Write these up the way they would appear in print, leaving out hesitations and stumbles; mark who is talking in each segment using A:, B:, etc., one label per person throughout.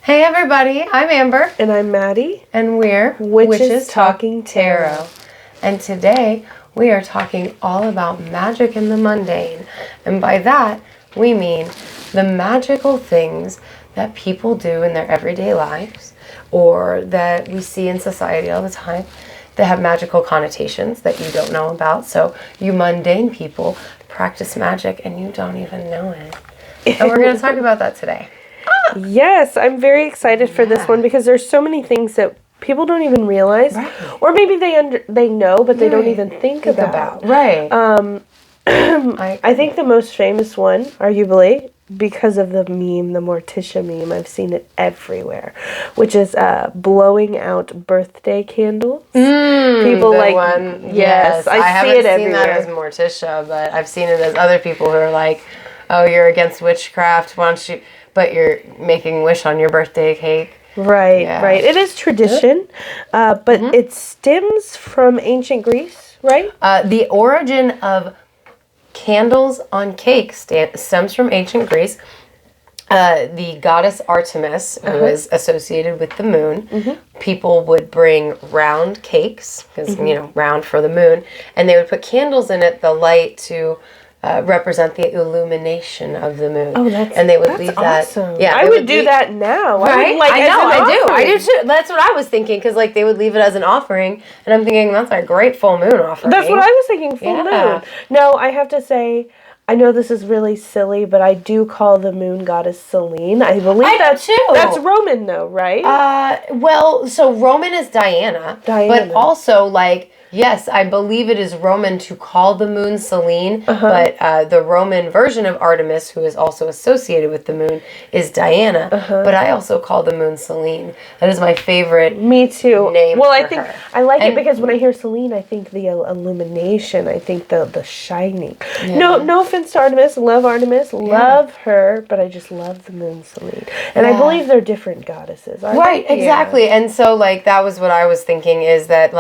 A: Hey everybody, I'm Amber.
B: And I'm Maddie.
A: And we're
B: Witches Talking Tarot.
A: And today we are talking all about magic in the mundane. And by that, we mean the magical things that people do in their everyday lives or that we see in society all the time that have magical connotations that you don't know about. So you mundane people practice magic and you don't even know it. And we're going to talk about that today.
B: Yes, I'm very excited for this one because there's so many things that people don't even realize, or maybe they know but they don't even think about.
A: Right.
B: I think the most famous one, arguably, because of the meme, the Morticia meme, I've seen it everywhere, which is blowing out birthday candles. People like,
A: one.
B: Yes, I see it everywhere.
A: I haven't seen that as Morticia, but I've seen it as other people who are like, oh, you're against witchcraft, why don't you... But you're making wish on your birthday cake.
B: Right, right. It is tradition, but it stems from ancient Greece, right?
A: The origin of candles on cake stems from ancient Greece. The goddess Artemis, who is associated with the moon, people would bring round cakes, because, round for the moon, and they would put candles in it, the light to... represent the illumination of the moon.
B: Oh, that's
A: and they would leave that.
B: Awesome. Yeah, I would do that now.
A: Right? I do too. That's what I was thinking because they would leave it as an offering, and I'm thinking that's a great full moon offering.
B: That's what I was thinking. Full moon. No, I have to say, I know this is really silly, but I do call the moon goddess Selene. I believe that's too. That's Roman, though, right?
A: Well, so Roman is Diana, but also yes, I believe it is Roman to call the moon Selene, but the Roman version of Artemis, who is also associated with the moon, is Diana. But I also call the moon Selene. That is my favorite.
B: Me too.
A: Name.
B: Well, I think I like it because when I hear Selene, I think the illumination. I think the shining. Yeah. No offense to Artemis. Love Artemis. Love her, but I just love the moon Selene. And I believe they're different goddesses.
A: Right. Exactly. And so that was what I was thinking is that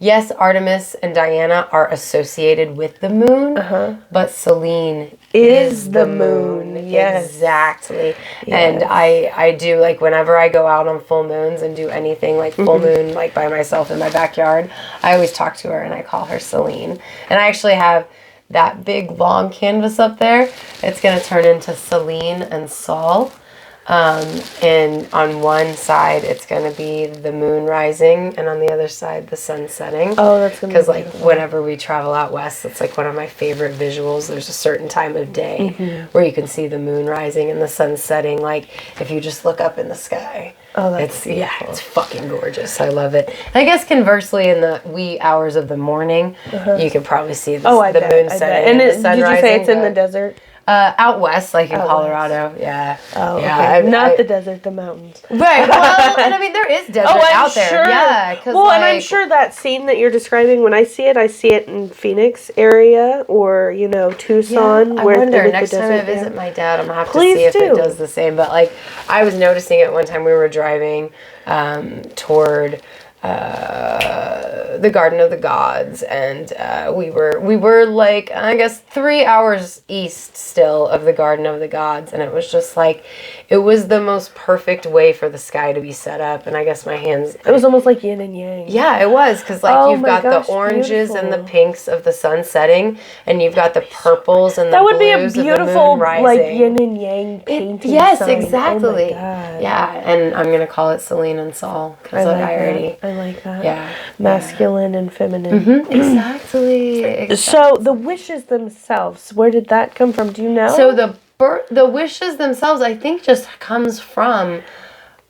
A: yes, Artemis and Diana are associated with the moon, but Selene is the moon.
B: Yes.
A: Exactly. Yes. And I do, whenever I go out on full moons and do anything full moon, by myself in my backyard, I always talk to her and I call her Selene. And I actually have that big, long canvas up there. It's going to turn into Selene and Sol. And on one side, it's going to be the moon rising, and on the other side, the sun setting.
B: Oh, that's going to be
A: because, whenever we travel out west, it's, one of my favorite visuals. There's a certain time of day where you can see the moon rising and the sun setting, if you just look up in the sky.
B: Oh, that's
A: beautiful. It's fucking gorgeous. I love it. And I guess, conversely, in the wee hours of the morning, you can probably see the moon setting and the sun rising.
B: Did you say it's in the desert?
A: Out west, in Colorado, yeah.
B: Oh, okay. Not the desert, the mountains.
A: Right, well, and there is desert out there.
B: Sure.
A: Yeah,
B: well, and I'm sure that scene that you're describing, when I see it in Phoenix area or, Tucson.
A: Yeah, I wonder, next time I visit my dad, I'm going to have to see if it does the same. But, I was noticing it one time we were driving toward... the Garden of the Gods, and we were I guess 3 hours east still of the Garden of the Gods, and it was just it was the most perfect way for the sky to be set up, and I guess my hands...
B: It was almost like yin and yang.
A: Yeah, it was, because you've got the oranges and the pinks of the sun setting, and you've got the purples and the blues of the moon rising. That would be a beautiful, yin and yang painting. Yes,
B: sign.
A: exactly.
B: Oh my God.
A: Yeah, and I'm going to call it Selene and Sol, because
B: I like that.
A: Yeah.
B: Masculine and feminine.
A: Exactly.
B: So the wishes themselves, where did that come from? Do you know?
A: So the wishes themselves, I think, just comes from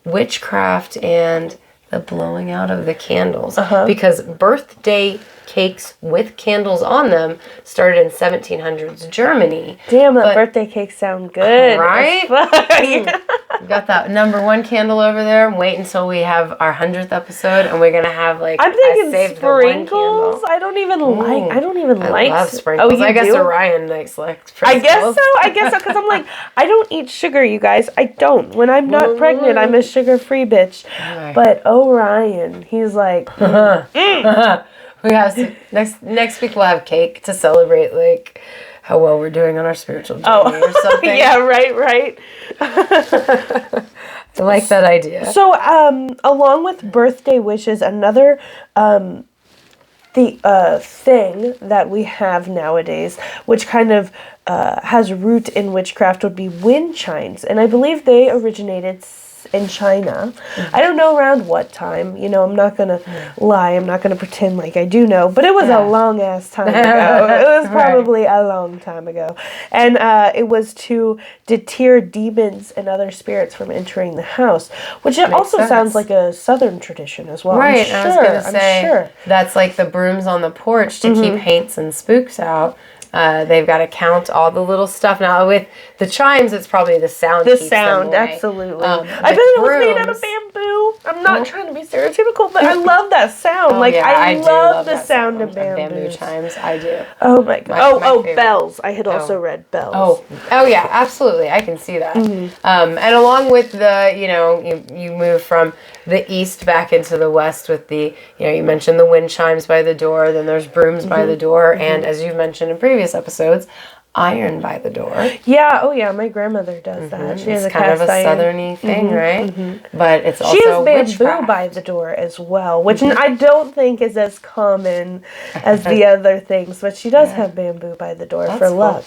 A: witchcraft and the blowing out of the candles. Because birthday cakes with candles on them started in 1700s Germany.
B: Damn, that birthday cakes sound good.
A: Right? Got that #1 candle over there. I'm waiting until we have our 100th episode, and we're gonna have
B: I'm thinking sprinkles. I don't even like.
A: Love sprinkles.
B: Oh,
A: I guess Orion likes sprinkles.
B: I guess so. Because I'm I don't eat sugar, you guys. I don't. When I'm not pregnant, I'm a sugar-free bitch. Right. But Orion, he's like.
A: We have next week. We'll have cake to celebrate how well we're doing on our spiritual journey or something.
B: Yeah, right.
A: I like that idea.
B: So, along with birthday wishes, another thing that we have nowadays, which kind of has root in witchcraft, would be wind chimes, and I believe they originated in China. I don't know around what time. You know, I'm not gonna lie. I'm not gonna pretend like I do know. But it was a long ass time ago. It was probably a long time ago, and it was to deter demons and other spirits from entering the house, which also sounds like a Southern tradition as well.
A: Right. I was gonna say that's like the brooms on the porch to keep haints and spooks out. They've got to count all the little stuff. Now, with the chimes, it's probably the sound. The sound,
B: absolutely. I bet it was made out of bamboo. I'm not trying to be stereotypical, but I love that sound. I love the sound of bamboo
A: chimes. I do.
B: Oh my god. My bells. I had also read bells.
A: Oh yeah, absolutely. I can see that. And along with the, you move from the east back into the west with the, you mentioned the wind chimes by the door. Then there's brooms by the door, and as you've mentioned in previous episodes, iron by the door.
B: Yeah, my grandmother does that. She has
A: a kind of a southerny thing, right? But it's also
B: she has bamboo
A: witchcraft
B: by the door as well, which I don't think is as common as the other things, but she does have bamboo by the door for luck.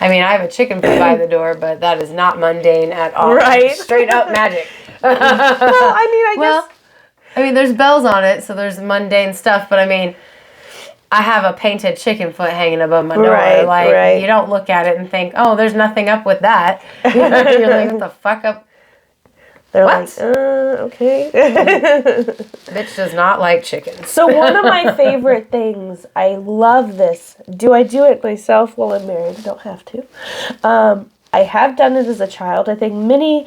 A: I mean, I have a chicken foot by the door, but that is not mundane at all.
B: Right.
A: Straight up magic.
B: I
A: guess there's bells on it, so there's mundane stuff, but I have a painted chicken foot hanging above my door. You don't look at it and think, oh, there's nothing up with that. You're like, what the fuck up?
B: They're like, okay.
A: Bitch does not like chickens.
B: So one of my favorite things, I love this. Do I do it myself while I'm married? I don't have to. I have done it as a child. I think many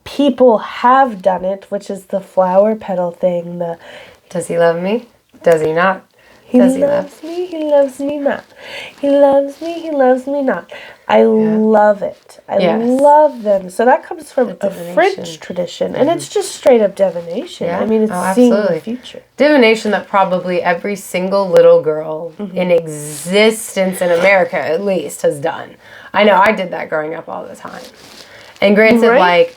B: people have done it, which is the flower petal thing.
A: Does he love me? Does he not?
B: He loves me, he loves me not. He loves me, he loves me not. I love it. I love them. So that comes from a French tradition, and it's just straight up divination.
A: Yeah.
B: It's seeing the future.
A: Divination that probably every single little girl in existence in America, at least, has done. I know I did that growing up all the time. And granted,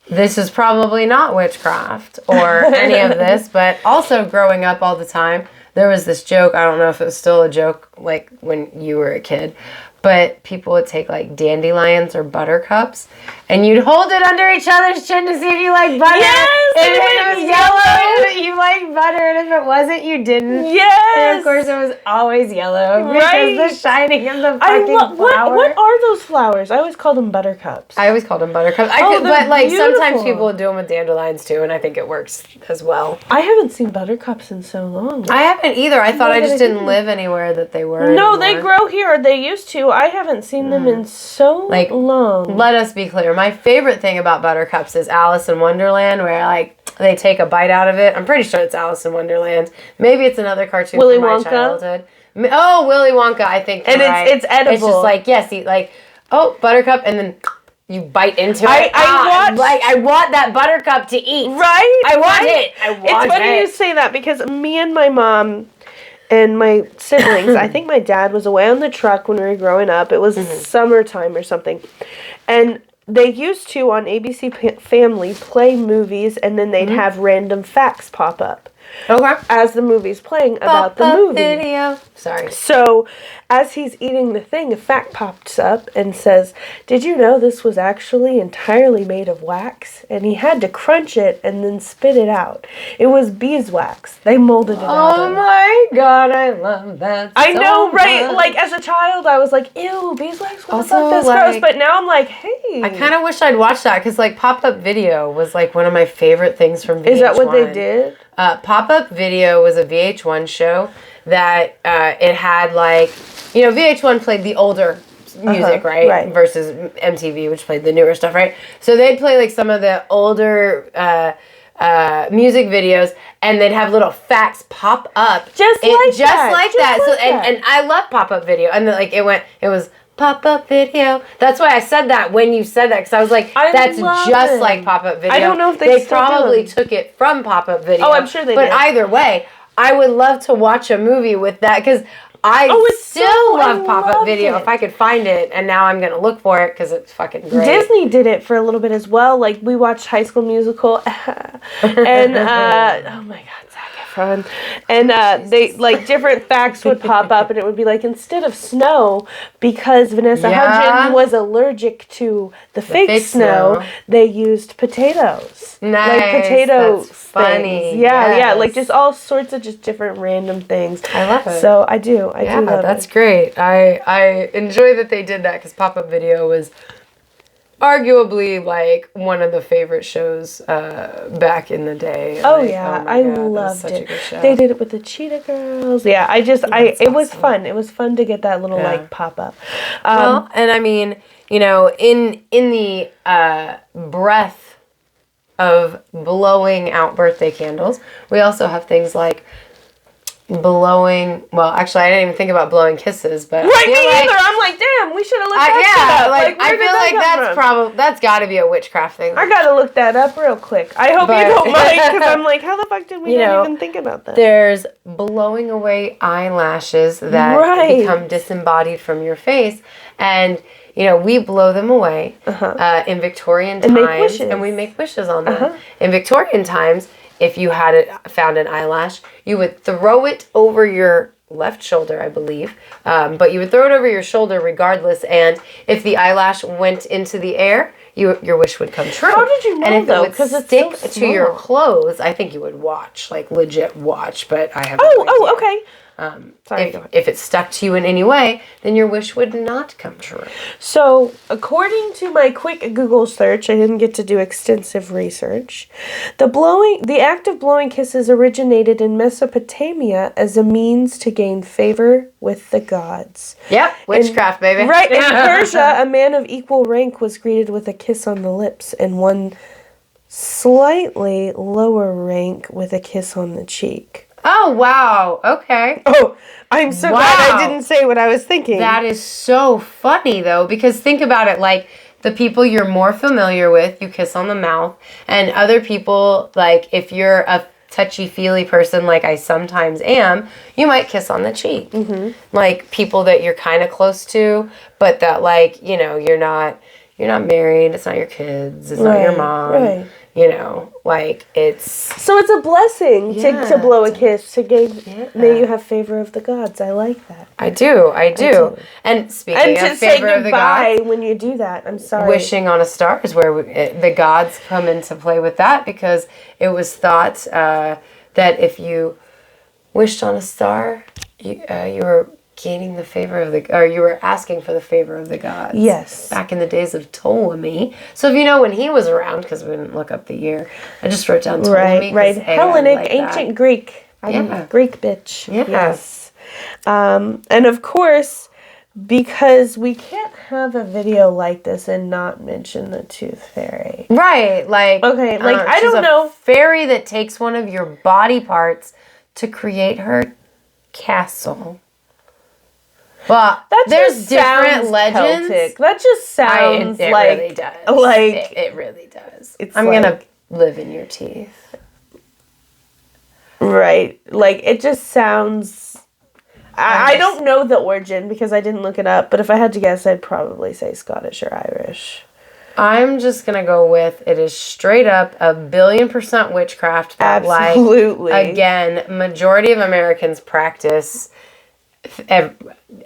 A: this is probably not witchcraft or any of this, but also growing up all the time, there was this joke, I don't know if it was still a joke, like when you were a kid, but people would take dandelions or buttercups, and you'd hold it under each other's chin to see if you liked butter.
B: Yes!
A: And if it was yellow, you liked butter, and if it wasn't, you didn't.
B: Yes!
A: And of course, it was always yellow because the shining of the fucking flower.
B: What are those flowers? I always called them buttercups.
A: I always called them buttercups. But sometimes people would do them with dandelions too, and I think it works as well.
B: I haven't seen buttercups in so long.
A: I haven't either. I thought I just didn't live anywhere that they were.
B: No, they grow here. They used to. I haven't seen them in so long.
A: Let us be clear. My favorite thing about buttercups is Alice in Wonderland, where they take a bite out of it. I'm pretty sure it's Alice in Wonderland. Maybe it's another cartoon from my childhood. Oh, Willy Wonka, I think.
B: And it's edible.
A: It's just eat buttercup, and then you bite into it.
B: I
A: want that buttercup to eat.
B: Right?
A: I want it.
B: It's funny you say that because me and my mom and my siblings, I think my dad was away on the truck when we were growing up. It was summertime or something. And they used to, on ABC Family, play movies, and then they'd have random facts pop up.
A: Okay.
B: As the movie's playing about the movie.
A: Video. Sorry.
B: So, as he's eating the thing, a fact pops up and says, "Did you know this was actually entirely made of wax?" And he had to crunch it and then spit it out. It was beeswax. They molded it out.
A: Oh my god, I love that.
B: I know, right? Like, as a child, I was like, ew, beeswax, what the fuck, that's gross. But now I'm like, hey.
A: I kind of wish I'd watched that, because Pop-Up Video was one of my favorite things from VH1.
B: Is that what they did?
A: Pop-Up Video was a VH1 show that it had VH1 played the older music, right? Versus MTV, which played the newer stuff, right? So they'd play some of the older music videos, and they'd have little facts pop up
B: just like that.
A: And I love Pop-Up Video, and it was Pop-Up Video. That's why I said that when you said that, because I was like, that's just like Pop-Up Video.
B: I don't know if
A: they probably took it from Pop-Up Video.
B: Oh, I'm sure they did.
A: But either way, I would love to watch a movie with that, because I still
B: so-
A: love
B: I
A: pop-up
B: loved
A: video
B: it.
A: if I could find it, and now I'm gonna look for it because it's fucking great.
B: Disney did it for a little bit as well. Like, we watched High School Musical, and oh my god, Zac Efron, and they like different facts would pop up, and it would be like, instead of snow, because Vanessa Hudgens was allergic to the fake snow, they used potatoes.
A: Nice.
B: Like potato
A: That's funny.
B: things. Yeah,
A: Yes.
B: like just all sorts of just different random things.
A: I love it.
B: So I do love
A: that's
B: it.
A: great. I enjoy that they did that because pop-up video was arguably like one of the favorite shows back in the day.
B: Oh
A: like,
B: yeah,
A: my
B: I
A: God, that was
B: loved
A: such
B: it.
A: a good show.
B: They did it with the Cheetah Girls. Yeah, it was
A: awesome.
B: fun. It was fun to get that little like pop up.
A: Well, and I mean, you know, in the breath of blowing out birthday candles, we also have things like blowing. Well, actually, I didn't even think about blowing kisses, but
B: Right, me either. I'm like, damn, we should have looked that shit up.
A: like I
B: where did
A: feel like
B: that come
A: that's
B: from?
A: that's got to be a witchcraft thing.
B: I gotta look that up real quick. I hope you
A: But-
B: don't mind, because I'm like, how the fuck did we not even think about that?
A: There's blowing away eyelashes that become disembodied from your face, and you know, we blow them away in Victorian times,
B: make wishes.
A: and we make wishes on them. In Victorian times, if you found an eyelash, you would throw it over your left shoulder, I believe, but you would throw it over your shoulder regardless, and if the eyelash went into the air, your wish would come true.
B: How did you know,
A: and if
B: though?
A: it would
B: 'Cause it's
A: stick
B: so
A: to your
B: small.
A: clothes, I think you would watch, like legit watch, but I have
B: Oh, okay. Sorry,
A: if it stuck to you in any way, then your wish would not come true.
B: So, according to my quick Google search, I didn't get to do extensive research. The act of blowing kisses originated in Mesopotamia as a means to gain favor with the gods.
A: Yep, witchcraft, baby.
B: Right, in Persia, a man of equal rank was greeted with a kiss on the lips, and one slightly lower rank with a kiss on the cheek.
A: Oh, wow. Okay.
B: Oh, I'm so glad I didn't say what I was thinking.
A: That is so funny, though, because think about it, like, the people you're more familiar with, you kiss on the mouth, and other people, like, if you're a touchy-feely person like I sometimes am, you might kiss on the cheek. Mm-hmm. Like, people that you're kind of close to, but that, like, you know, you're not married, it's not your kids, it's not your mom. Right. You know, like, it's...
B: So it's a blessing to blow a kiss, to gain... May you have favor of the gods. I like that.
A: I do. And speaking of favor of the gods...
B: when you do that. I'm sorry.
A: Wishing on a star is where the gods come into play with that, because it was thought that if you wished on a star, you were gaining the favor of or you were asking for the favor of the gods.
B: Yes.
A: Back in the days of Ptolemy. So if you know when he was around, because we didn't look up the year, I just wrote down Ptolemy.
B: Right. Hellenic, ancient Greek. I'm a Greek bitch.
A: Yeah.
B: Yes. And of course, because we can't have a video like this and not mention the Tooth Fairy.
A: Right. Like,
B: okay, like, I
A: she's
B: don't know.
A: A fairy that takes one of your body parts to create her castle. Well, there's different legends.
B: Celtic. That just sounds
A: it
B: like...
A: really does.
B: Like...
A: It really does.
B: I'm
A: going to live in your teeth.
B: Right. Like, it just sounds... I don't know the origin because I didn't look it up, but if I had to guess, I'd probably say Scottish or Irish.
A: I'm just going to go with it is straight up 1,000,000,000% witchcraft that,
B: absolutely.
A: Like, again, majority of Americans practice...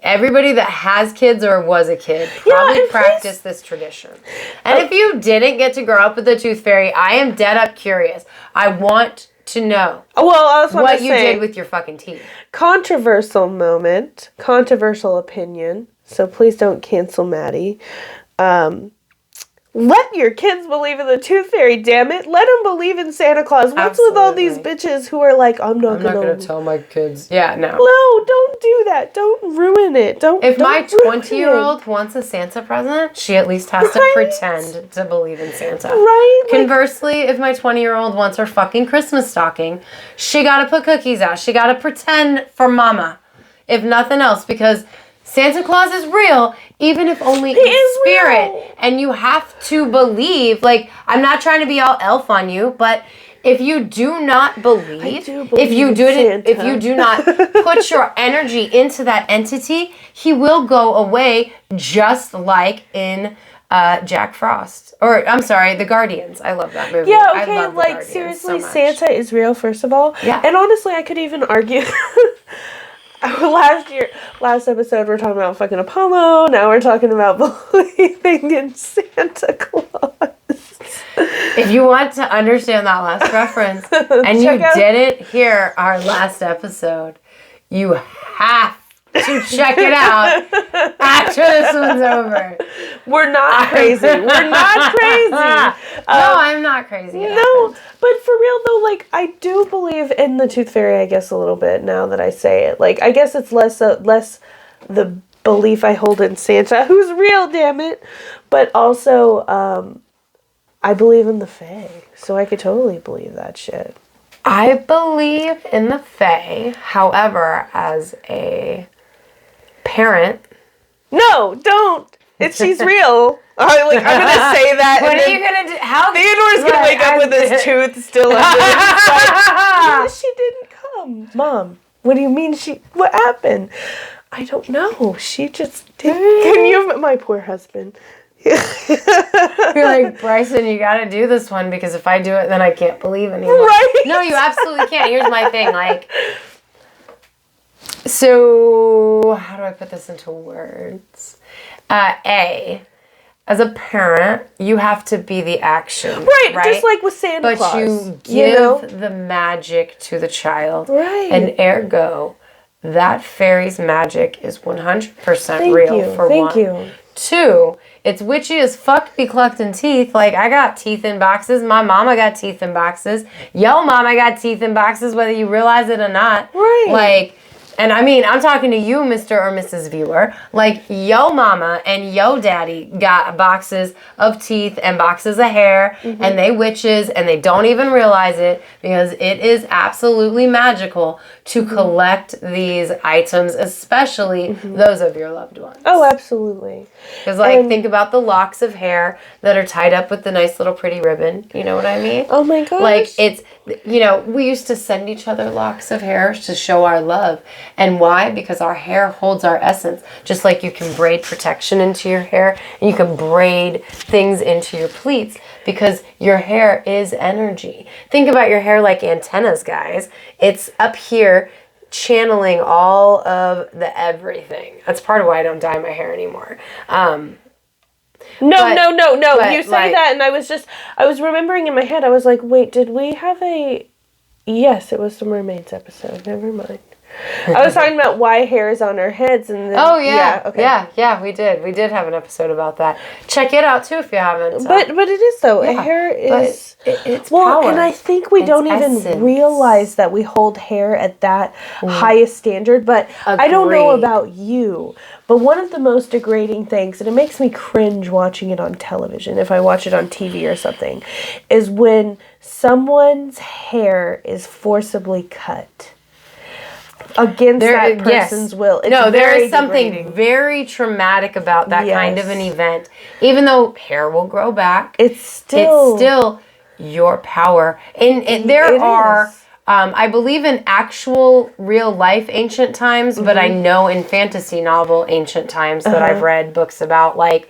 A: Everybody that has kids or was a kid probably practiced this tradition. And if you didn't get to grow up with the Tooth Fairy, I am dead up curious. I want to know what you did with your fucking teeth.
B: Controversial moment, controversial opinion. So please don't cancel Maddie. Let your kids believe in the Tooth Fairy, damn it. Let them believe in Santa Claus. What's with all these bitches who are like, I'm not going to
A: tell my kids. Yeah, no.
B: No, don't do that. Don't ruin it.
A: If my 20-year-old wants a Santa present, she at least has to pretend to believe in Santa.
B: Right?
A: Conversely, if my 20-year-old wants her fucking Christmas stocking, she got to put cookies out. She got to pretend for mama. If nothing else, because Santa Claus is real, even if only in spirit. Real. And you have to believe, like, I'm not trying to be all elf on you, but if you do not believe, if you do not put your energy into that entity, he will go away, just like in Jack Frost. Or, I'm sorry, The Guardians. I love that movie.
B: Yeah, okay,
A: I love
B: like, seriously, so Santa is real, first of all.
A: Yeah.
B: And honestly, I could even argue... Last episode, we're talking about fucking Apollo. Now we're talking about believing in Santa Claus.
A: If you want to understand that last reference, and you didn't hear our last episode, you have to check it out after this one's over.
B: We're not crazy. We're not crazy.
A: No, I'm not crazy.
B: No, but for real though, like, I do believe in the Tooth Fairy, I guess, a little bit now that I say it. Like, I guess it's less the belief I hold in Santa, who's real, damn it. But also, I believe in the Fae, so I could totally believe that shit.
A: I believe in the Fae, however, as a parent...
B: No, don't! She's real. I'm gonna say that.
A: What are you gonna do? How
B: Theodore's gonna wake up with his tooth still under his like, she didn't come. Mom, what do you mean what happened? I don't know. She just didn't. Can you, my poor husband.
A: You're like, Bryson, you gotta do this one, because if I do it, then I can't believe anymore.
B: Right?
A: No, you absolutely can't. Here's my thing, like... So, how do I put this into words? As a parent, you have to be the action. Right?
B: Just like with Santa Claus.
A: But you give the magic to the child.
B: Right.
A: And ergo, that fairy's magic is 100% real, for one.
B: Thank you.
A: Two, it's witchy as fuck to be clucking teeth. Like, I got teeth in boxes. My mama got teeth in boxes. Yo mama got teeth in boxes, whether you realize it or not.
B: Right.
A: Like... And I mean, I'm talking to you, Mr. or Mrs. Viewer. Like, yo mama and yo daddy got boxes of teeth and boxes of hair, and they witches, and they don't even realize it, because it is absolutely magical to collect these items, especially those of your loved ones.
B: Oh, absolutely.
A: Because, like, think about the locks of hair that are tied up with the nice little pretty ribbon. You know what I mean?
B: Oh my gosh.
A: Like, it's, you know, we used to send each other locks of hair to show our love. And why? Because our hair holds our essence. Just like you can braid protection into your hair, and you can braid things into your pleats, because your hair is energy. Think about your hair like antennas, guys. It's up here channeling all of the everything. That's part of why I don't dye my hair anymore. No.
B: You say that, and I was remembering in my head, I was like, wait, did we have yes, it was the mermaids episode. Never mind. I was talking about why hair is on our heads, and then,
A: we did have an episode about that. Check it out too if you haven't.
B: But it is though. Hair is
A: it's power.
B: And I think we don't even realize that we hold hair at that highest standard. But I don't know about you, but one of the most degrading things, and it makes me cringe watching it on television if I watch it on TV or something, is when someone's hair is forcibly cut against that person's will. It's
A: there is something very traumatic about that kind of an event. Even though hair will grow back, it's still your power. And there are, I believe in actual real life ancient times, but I know in fantasy novel ancient times that I've read books about, like,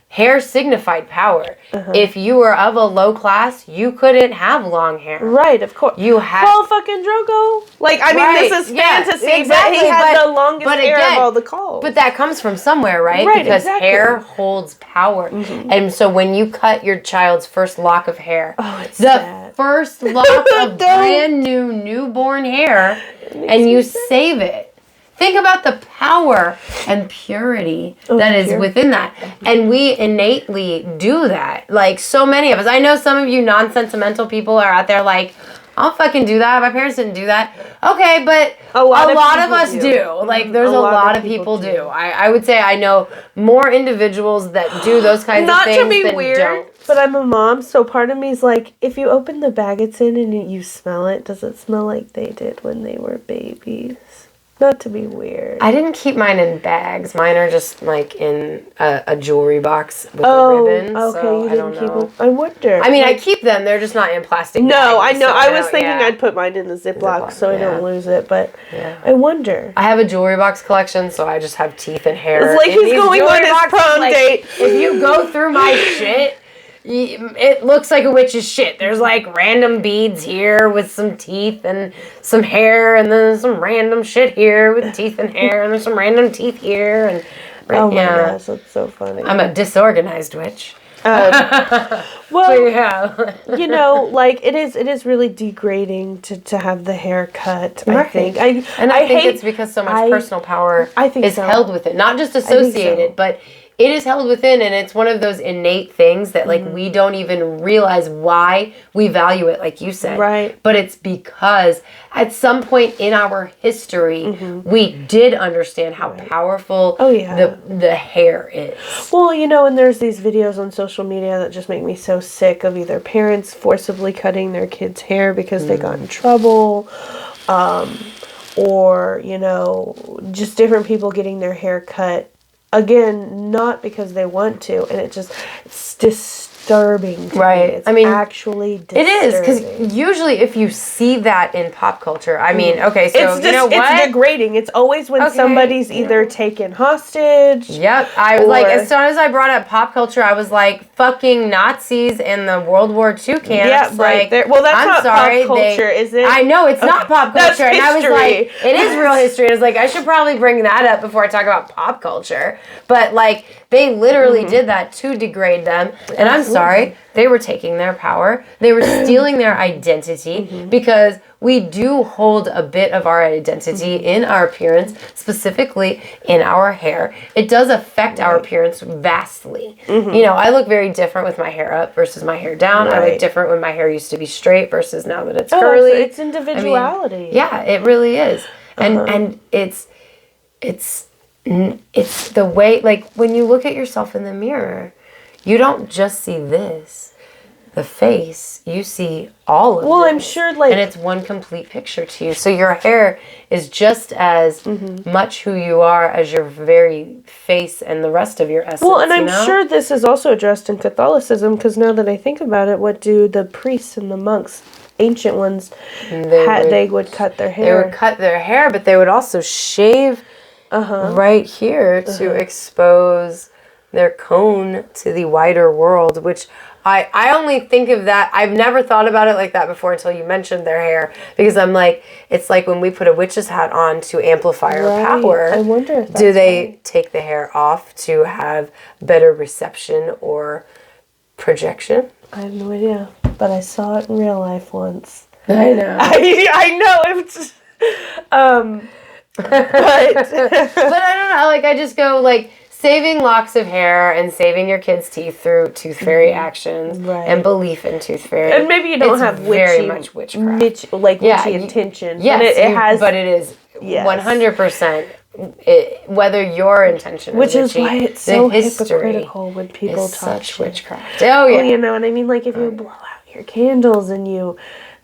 A: hair signified power. If you were of a low class, you couldn't have long hair.
B: Right, of course.
A: You had...
B: Well, fucking Drogo. Like, I mean, this is fantasy,
A: exactly,
B: but he had the longest hair of all the calls.
A: But that comes from somewhere, right? Because hair holds power. And so when you cut your child's first lock of hair, first lock of brand new newborn hair, and you save it. Think about the power and purity that is within that. And we innately do that. Like, so many of us. I know some of you non-sentimental people are out there like, I'll fucking do that. My parents didn't do that. Okay, but a lot of us do. Like, there's a lot of people do. I would say I know more individuals that do those kinds of things than don't. Not to be weird,
B: but I'm a mom, so part of me is like, if you open the bag it's in and you smell it, does it smell like they did when they were babies? Not to be weird.
A: I didn't keep mine in bags. Mine are just like in a jewelry box with a ribbon.
B: Okay,
A: so
B: you
A: I
B: didn't
A: don't
B: keep
A: know.
B: them. I wonder.
A: I mean, I keep them. They're just not in plastic bags.
B: No, I know.
A: So
B: I was thinking I'd put mine in the Ziploc so I don't lose it, but I wonder.
A: I have a jewelry box collection, so I just have teeth and hair.
B: It's like he's going on his prom date.
A: If you go through my shit, it looks like a witch's shit. There's like random beads here with some teeth and some hair, and then some random shit here with teeth and hair, and there's some random teeth here. And
B: oh my gosh, that's so funny.
A: I'm a disorganized witch.
B: Well, yeah. You know, like it is really degrading to have the hair cut. I think. I think
A: it's because so much personal power is held with it, not just associated, but it is held within, and it's one of those innate things that like we don't even realize why we value it, like you said.
B: Right.
A: But it's because at some point in our history, we did understand how powerful the hair is.
B: Well, you know, and there's these videos on social media that just make me so sick of either parents forcibly cutting their kids' hair because they got in trouble, or, you know, just different people getting their hair cut. Again, not because they want to, and it's disturbing to me. It's actually disturbing.
A: It is, because usually if you see that in pop culture, I mean, okay, so you know what?
B: It's degrading. It's always when somebody's either taken hostage.
A: Yep. I was like, as soon as I brought up pop culture, I was like, fucking Nazis in the World War II camps.
B: Yeah, right there. Well, that's not pop culture, is it?
A: I know, it's not pop culture.
B: That's history.
A: And I was like, it is real history. I was like, I should probably bring that up before I talk about pop culture. But like, they literally did that to degrade them. And I'm sorry, they were taking their power. They were stealing their identity because we do hold a bit of our identity in our appearance, specifically in our hair. It does affect our appearance vastly. You know, I look very different with my hair up versus my hair down. I look different when my hair used to be straight versus now that it's curly.
B: So it's individuality.
A: I mean, yeah, it really is. And it's the way, like, when you look at yourself in the mirror, you don't just see this, the face, you see all of it.
B: Well, I'm sure, like...
A: And it's one complete picture to you. So your hair is just as much who you are as your very face and the rest of your essence.
B: Well, and I'm sure this is also addressed in Catholicism, because now that I think about it, what do the priests and the monks, ancient ones, they would cut their hair?
A: They would cut their hair, but they would also shave... right here to expose their cone to the wider world, which I only think of that. I've never thought about it like that before until you mentioned their hair, because I'm like, it's like when we put a witch's hat on to amplify our power.
B: I wonder if that's
A: do they take the hair off to have better reception or projection?
B: I have no idea, but I saw it in real life once.
A: I know.
B: I know. It's but
A: I don't know, like, I just go, like, saving locks of hair and saving your kids' teeth through tooth fairy actions and belief in tooth fairy.
B: And maybe you don't have
A: very much witchcraft.
B: Witchy intention.
A: Yes, but it is 100%. Whether your intention
B: which
A: is
B: is why it's so hypocritical when people talk
A: such witchcraft. Oh, yeah.
B: Well, you know what I mean? Like, if you blow out your candles and you...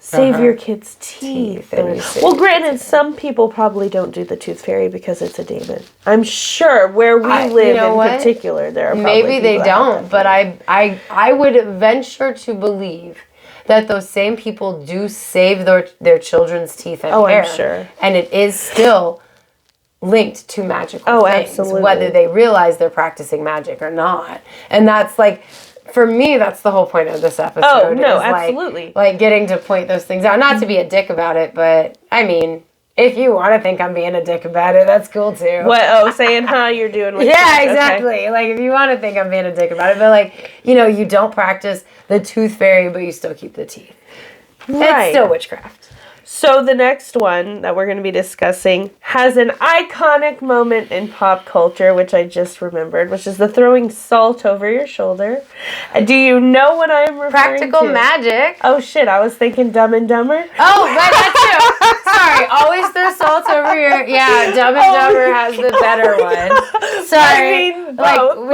B: save your kids' teeth. Well, granted, some people probably don't do the tooth fairy because it's a demon. I'm sure where we live in particular, there are probably
A: maybe they don't, but I would venture to believe that those same people do save their children's teeth and hair.
B: I'm sure.
A: And it is still linked to magical things,
B: absolutely.
A: whether they realize they're practicing magic or not. And that's like... For me, that's the whole point of this episode.
B: Oh, no, absolutely.
A: Like getting to point those things out. Not to be a dick about it, but, I mean, if you want to think I'm being a dick about it, that's cool, too.
B: What? Oh, saying how you're doing with
A: yeah, exactly. Okay. Like, if you want to think I'm being a dick about it, but, like, you know, you don't practice the tooth fairy, but you still keep the teeth. Right. It's still witchcraft.
B: So the next one that we're going to be discussing has an iconic moment in pop culture, which I just remembered, which is the throwing salt over your shoulder. Do you know what I'm referring
A: Practical
B: to?
A: magic.
B: Oh, shit. I was thinking Dumb and Dumber.
A: Oh, but that too. Sorry. Always throw salt over your... Yeah, Dumb and Dumber has the better one. sorry.
B: I mean, both.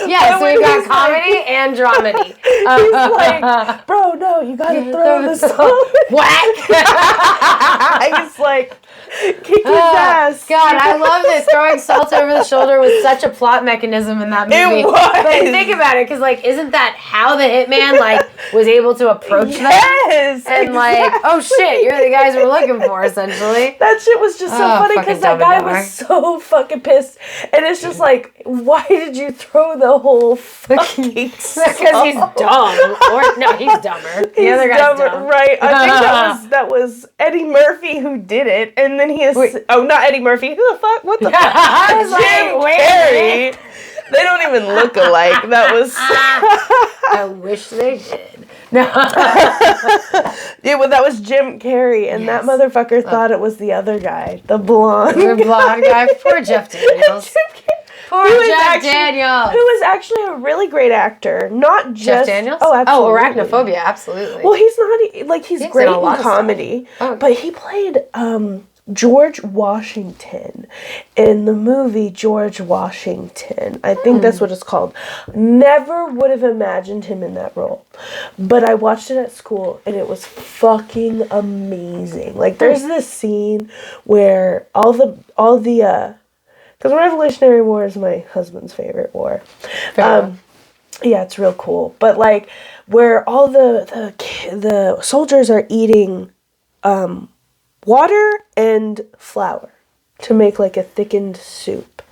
A: Yeah, so we got comedy and dramedy.
B: He's like, bro, no, you gotta throw the salt.
A: Whack!
B: He's like, kick his ass.
A: God, I love this. Throwing salt over the shoulder was such a plot mechanism in that movie.
B: It was.
A: But think about it, because, like, isn't that how the hitman, like, was able to approach them?
B: Yes.
A: And,
B: exactly.
A: like, oh, shit, you're the guys we're looking for, essentially.
B: That shit was just so funny because that guy was so fucking pissed. And it's just like, why did you throw the whole fucking
A: Because he's dumb. Or, no, he's dumber. The other guy's dumb.
B: Right. I think that was Eddie Murphy who did it. And then he is...
A: Wait.
B: Oh, not Eddie Murphy. Who the fuck? What the fuck?
A: I was
B: Jim
A: like, wait a
B: Carrey. They don't even look alike. That was...
A: I wish they did. No.
B: Yeah, well, that was Jim Carrey, and that motherfucker thought it was the other guy, the blonde.
A: The blonde guy. Poor Jeff Daniels. Poor Jeff Daniels.
B: Who is actually a really great actor. Not just...
A: Jeff Daniels?
B: Oh, absolutely.
A: Oh, Arachnophobia, absolutely.
B: Well, he's not... Like, he's great
A: in a lot
B: in
A: of
B: comedy.
A: Oh.
B: But he played George Washington in the movie George Washington. I think that's what it's called. Never would have imagined him in that role. But I watched it at school, and it was fucking amazing. Like, there's this scene where all the because the Revolutionary War is my husband's favorite war. Yeah, it's real cool. But, like, where all the soldiers are eating water and flour to make, like, a thickened soup.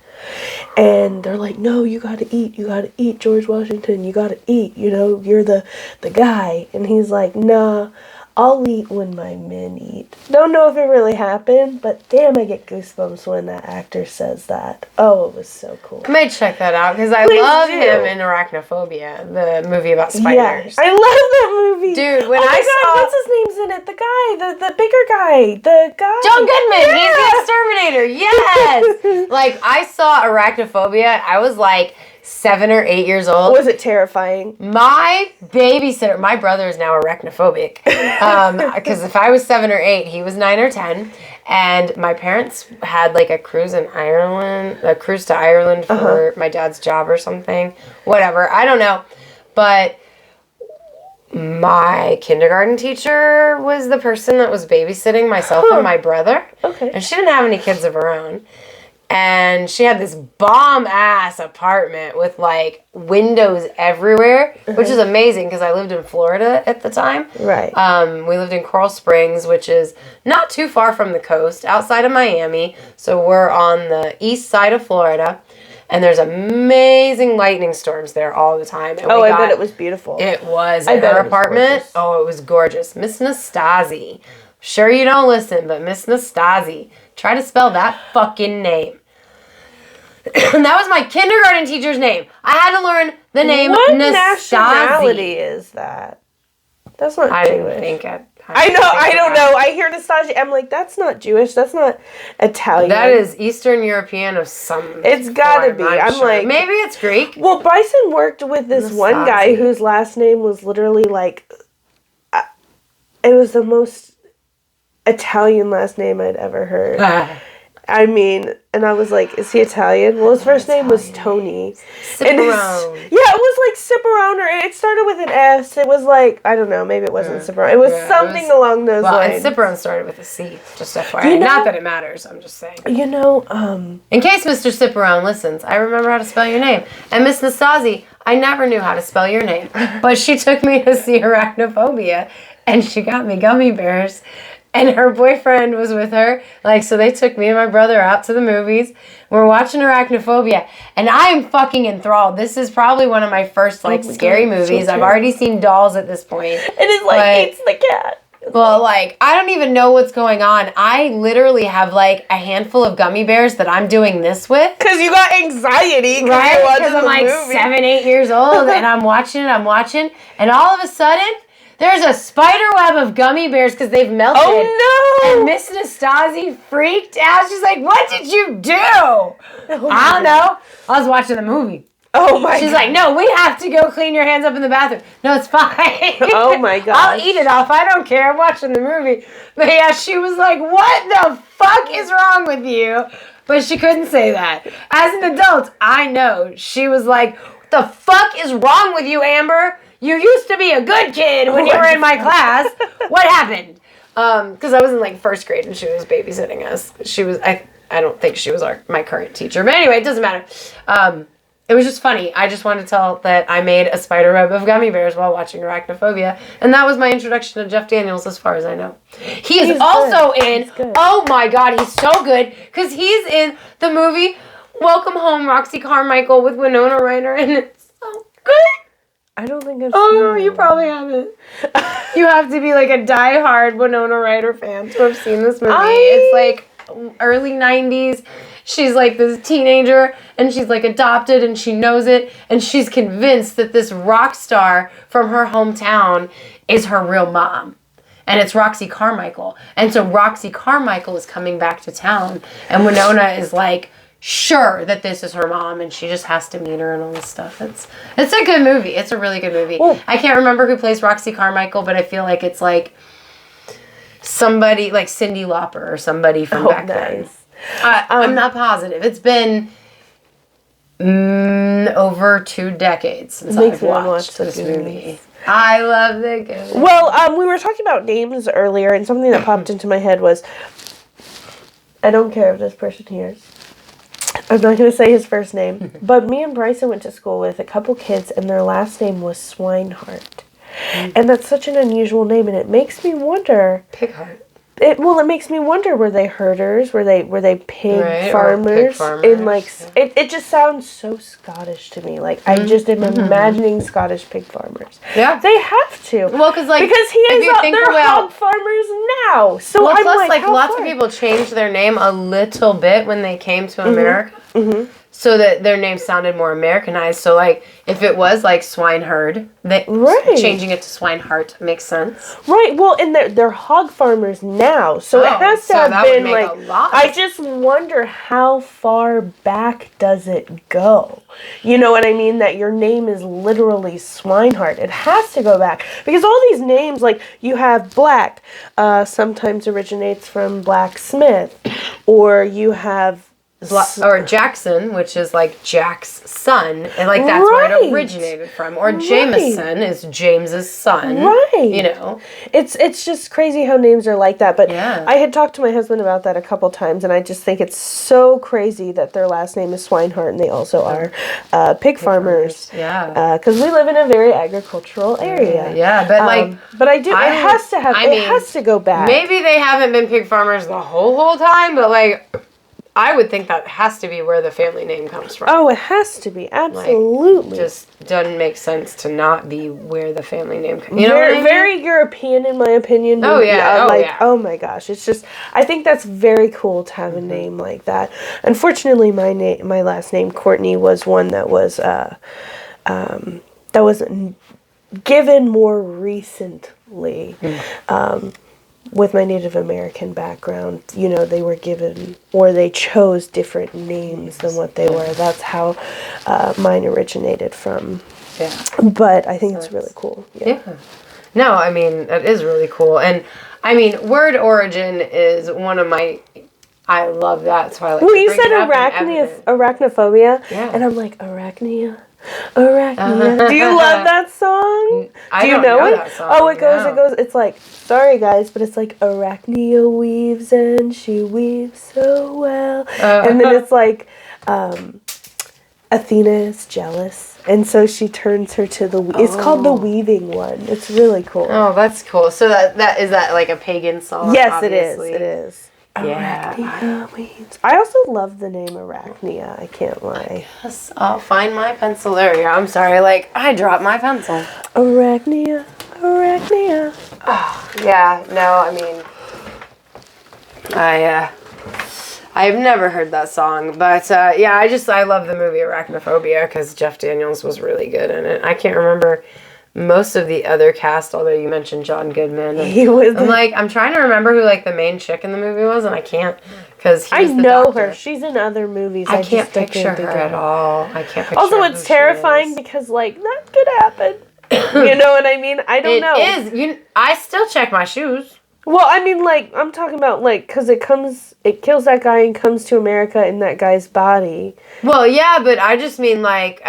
B: And they're like, no, you gotta eat, George Washington, you gotta eat, you know, you're the guy. And he's like, nah, I'll eat when my men eat. Don't know if it really happened, but damn, I get goosebumps when that actor says that. Oh, it was so cool.
A: I might check that out, because I love him in Arachnophobia, the movie about spiders.
B: Yeah, I love that movie.
A: Dude, when
B: what's his name's in it? The guy, the bigger guay, the guy.
A: John Goodman, he's the exterminator, yes! Like, I saw Arachnophobia, I was like 7 or 8 years old.
B: Was it terrifying?
A: My babysitter, my brother is now arachnophobic. Because if I was 7 or 8, he was 9 or 10. And my parents had like a cruise to Ireland for my dad's job or something. Whatever, I don't know. But my kindergarten teacher was the person that was babysitting myself and my brother.
B: Okay.
A: And she didn't have any kids of her own. And she had this bomb-ass apartment with, like, windows everywhere, which is amazing because I lived in Florida at the time.
B: Right.
A: We lived in Coral Springs, which is not too far from the coast, outside of Miami. So we're on the east side of Florida, and there's amazing lightning storms there all the time. And
B: I bet it was beautiful.
A: It was.
B: I bet
A: her
B: it was
A: apartment,
B: gorgeous.
A: it was gorgeous. Miss Nastasi. Sure you don't listen, but Miss Nastasi. Try to spell that fucking name. That was my kindergarten teacher's name. I had to learn the name
B: What
A: Nastasi.
B: nationality is that? That's not
A: I
B: Jewish.
A: didn't think it.
B: I don't know. I hear Nastasi. I'm like, that's not Jewish. That's not Italian.
A: That is Eastern European of some
B: It's gotta
A: form,
B: be. I'm
A: sure.
B: like...
A: Maybe it's Greek.
B: Well, Bryson worked with this one guy whose last name was literally like... it was the most Italian last name I'd ever heard. I mean, and I was like, is he Italian? Well, his first name was Tony.
A: Ciperone.
B: Yeah, it was like Ciperone, or it started with an S. It was like, I don't know, maybe it wasn't Ciperone. It was something along those lines.
A: And Ciperone started with a C, just FYI. Not that it matters, I'm just saying.
B: You know,
A: in case Mr. Ciperone listens, I remember how to spell your name. And Miss Nastasi, I never knew how to spell your name. But she took me to see Arachnophobia, and she got me gummy bears. And her boyfriend was with her. Like, so they took me and my brother out to the movies. We're watching Arachnophobia. And I am fucking enthralled. This is probably one of my first, like, scary movies. I've already seen dolls at this point.
B: And it's like, eats the cat.
A: Well, like, I don't even know what's going on. I literally have, like, a handful of gummy bears that I'm doing this with.
B: Because you got anxiety.
A: Right? Because I'm, like, 7, 8 years old. And I'm watching. And all of a sudden... there's a spider web of gummy bears because they've melted.
B: Oh, no!
A: And Miss Nastasi freaked out. She's like, what did you do? I don't know. I was watching the movie.
B: Oh, my God.
A: She's like, no, we have to go clean your hands up in the bathroom. No, it's fine.
B: Oh, my God.
A: I'll eat it off. I don't care. I'm watching the movie. But, yeah, she was like, what the fuck is wrong with you? but she couldn't say that. As an adult, I know she was like, "The fuck is wrong with you, Amber? You used to be a good kid when you were in my class. What happened?" Because I was in like first grade and she was babysitting us. She was I don't think she was my current teacher, but anyway, it doesn't matter. It was just funny. I just wanted to tell that I made a spider web of gummy bears while watching Arachnophobia, and that was my introduction to Jeff Daniels, as far as I know. He's also in. Oh my God, he's so good because he's in the movie Welcome Home, Roxy Carmichael with Winona Ryder, and it's so good.
B: I don't think I've seen
A: no, you probably haven't. You have to be like a diehard Winona Ryder fan to have seen this movie. It's like early 90s. She's like this teenager and she's like adopted and she knows it and she's convinced that this rock star from her hometown is her real mom. And it's Roxy Carmichael. And so Roxy Carmichael is coming back to town and Winona is like sure that this is her mom and she just has to meet her and all this stuff. It's a good movie. It's a really good movie. Well, I can't remember who plays Roxy Carmichael, but I feel like it's like somebody like Cyndi Lauper or somebody from back then. I'm not positive. It's been over 2 decades since I've watched this movie. I love the game.
B: Well, we were talking about names earlier, and something that popped into my head was, I don't care if this person hears. I'm not going to say his first name, but me and Bryson went to school with a couple kids, and their last name was Swinehart. And that's such an unusual name, and it makes me wonder.
A: Pighart.
B: It makes me wonder, were they herders? Were they pig farmers?
A: Pig farmers.
B: In like it just sounds so Scottish to me. Like I just am imagining Scottish pig farmers.
A: Yeah,
B: they have to.
A: Well, because
B: he is they're hog farmers now. So
A: well,
B: I'm
A: plus like lots
B: far?
A: of people changed their name a little bit when they came to America. Mm-hmm. So that their name sounded more Americanized. So, like, if it was, like, Swineherd, changing it to Swinehart makes sense.
B: Right. Well, and they're hog farmers now. So it has to have been, like, I just wonder how far back does it go? You know what I mean? That your name is literally Swinehart. It has to go back. Because all these names, like, you have Black, sometimes originates from blacksmith. Or you have...
A: or Jackson, which is like Jack's son, and like that's where it originated from. Or Jameson is James's son.
B: Right.
A: You know,
B: it's just crazy how names are like that. But
A: yeah.
B: I had talked to my husband about that a couple times, and I just think it's so crazy that their last name is Swinehart, and they also are pig farmers.
A: Yeah.
B: Because we live in a very agricultural area.
A: Yeah, but like,
B: but it has to go back.
A: Maybe they haven't been pig farmers the whole time, but like. I would think that has to be where the family name comes from.
B: Oh, it has to be. Absolutely.
A: Like, just doesn't make sense to not be where the family name comes from. You know what I mean?
B: Very European, in my opinion.
A: Oh, yeah.
B: Oh, my gosh. It's just, I think that's very cool to have a name like that. Unfortunately, my last name, Courtney, was one that was given more recently. With my Native American background, you know, they were given, or they chose different names than what they were. That's how mine originated from. Yeah. But I think it's really cool. Yeah.
A: No, I mean, it is really cool. And, I mean, word origin is one of my... I love that, so I like to bring it up.
B: Well, you said arachnophobia, and I'm like, arachnia. Do you love that song?
A: Do you know it?
B: That song. Oh, it goes. It's like, sorry guys, but it's like Arachnia weaves and she weaves so well. And then it's like, Athena is jealous, and so she turns her to the. It's called the weaving one. It's really cool.
A: Oh, that's cool. So that is that like a pagan song?
B: Yes,
A: obviously?
B: It is.
A: Yeah.
B: Arachnia. I also love the name Arachnia. I can't lie.
A: Yes, I'll find my pencil there. I'm sorry, like I dropped my pencil.
B: Arachnia.
A: Oh, yeah. No, I mean, I've never heard that song, but yeah, I love the movie Arachnophobia because Jeff Daniels was really good in it. I can't remember most of the other cast, although you mentioned John Goodman. I'm trying to remember who like the main chick in the movie was, and I can't because I know
B: her. She's in other movies.
A: I can't picture her at all. I can't picture.
B: Also, it's terrifying because like that could happen. You know what I mean? I don't know.
A: It is. I still check my shoes.
B: Well, I mean, like, I'm talking about, like, because it kills that guy and comes to America in that guy's body.
A: Well, yeah, but I just mean, like,